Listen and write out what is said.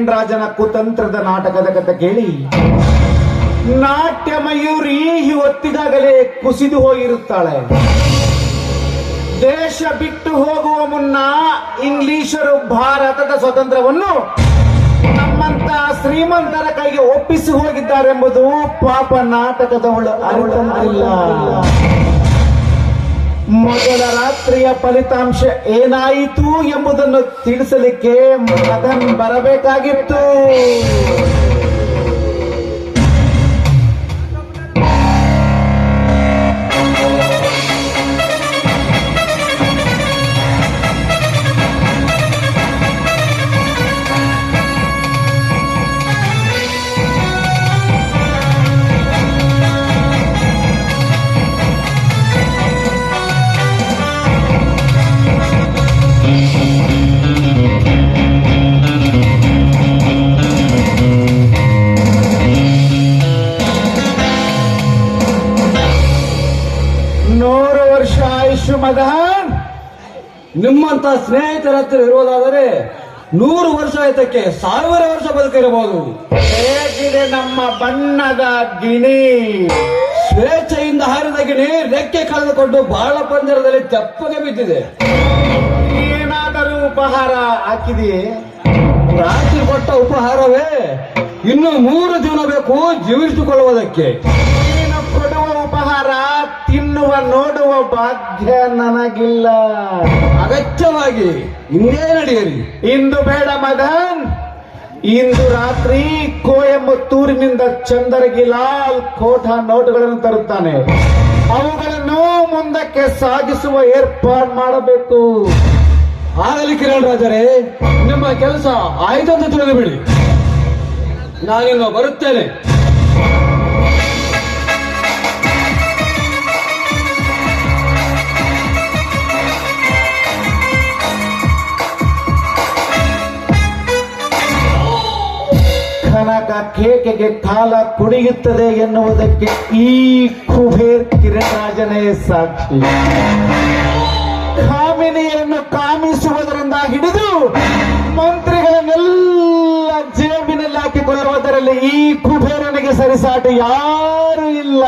ಕಿರಣ್ ರಾಜನ ಕುತಂತ್ರದ ನಾಟಕದ ಕಥೆ ಕೇಳಿ ನಾಟ್ಯ ಮಯೂರಿ ಹೊತ್ತಿಗಾಗಲೇ ಕುಸಿದು ಹೋಗಿರುತ್ತಾಳೆ. ದೇಶ ಬಿಟ್ಟು ಹೋಗುವ ಮುನ್ನ ಇಂಗ್ಲಿಷರು ಭಾರತದ ಸ್ವಾತಂತ್ರ್ಯವನ್ನು ನಮ್ಮಂತ ಶ್ರೀಮಂತರ ಕೈಗೆ ಒಪ್ಪಿಸಿ ಹೋಗಿದ್ದಾರೆಂಬುದು ಪಾಪ ನಾಟಕದವಳು ಅರಿತಂತಿಲ್ಲ. ಮೊದಲ ರಾತ್ರಿಯ ಫಲಿತಾಂಶ ಏನಾಯಿತು ಎಂಬುದನ್ನು ತಿಳಿಸಲಿಕ್ಕೆ ಮದನ್ ಬರಬೇಕಾಗಿತ್ತು. ಮದನ್, ನಿಮ್ಮಂತ ಸ್ನೇಹಿತರ ಹತ್ರ ಇರುವುದಾದರೆ 100 ವರ್ಷ ಆಯ್ತಕ್ಕೆ 1000 ವರ್ಷ ಬದುಕಿರಬಹುದು. ಹೇಗಿದೆ ನಮ್ಮ ಬಣ್ಣದ ಗಿಣಿ? ಸ್ವೇಚ್ಛೆಯಿಂದ ಹಾರಿದ ಗಿಣಿ ರೆಕ್ಕೆ ಕಳೆದುಕೊಂಡು ಬಾಳ ಪಂಜರದಲ್ಲಿ ತೆಪ್ಪಗೆ ಬಿದ್ದಿದೆ. ಏನಾದರೂ ಉಪಹಾರ ಹಾಕಿದೆಯೇ? ರಾತ್ರಿ ಕೊಟ್ಟ ಉಪಹಾರವೇ ಇನ್ನು 3 ದಿನ ಬೇಕು ಜೀವಿಸಿಕೊಳ್ಳುವುದಕ್ಕೆ. ನೀನು ಕೊಡುವ ಉಪಹಾರ ತಿನ್ನುವ ನೋಡುವ ಭಾಗ್ಯ ನನಗಿಲ್ಲ. ಅಗತ್ಯವಾಗಿ ಹಿಂದೆ ನಡೆಯಿರಿ. ಇಂದು ಬೇಡ ಮದನ್, ಇಂದು ರಾತ್ರಿ ಕೊಯಮತ್ತೂರಿನಿಂದ ಚಂದರಗಿಲಾಲ್ ಕೋಟಾ ನೋಟುಗಳನ್ನು ತರುತ್ತಾನೆ. ಅವುಗಳನ್ನು ಮುಂದಕ್ಕೆ ಸಾಗಿಸುವ ಏರ್ಪಾಡು ಮಾಡಬೇಕು. ಆಗಲಿ ಕಿರಣ್ ರಾಜರೇ, ನಿಮ್ಮ ಕೆಲಸ ಆಯ್ತು ಅಂತ ತಿಳಿದು ಬಿಡಿ. ನಾನಿನ್ನು ಬರುತ್ತೇನೆ. ಕನಕ ಕೇಕೆಗೆ ಕಾಲ ಕುಣಿಯುತ್ತದೆ ಎನ್ನುವುದಕ್ಕೆ ಈ ಕುಬೇರ್ ಕಿರಣ್ ರಾಜನೇ ಸಾಕ್ಷಿ. ಕಾಮಿನಿಯನ್ನು ಕಾಮಿಸುವುದರಿಂದ ಹಿಡಿದು ಮಂತ್ರಿಗಳನ್ನೆಲ್ಲ ಜೇಬಿನಲ್ಲಿ ಹಾಕಿಕೊಳ್ಳುವುದರಲ್ಲಿ ಈ ಕುಬೇರನಿಗೆ ಸರಿಸಾಟಿ ಯಾರು ಇಲ್ಲ.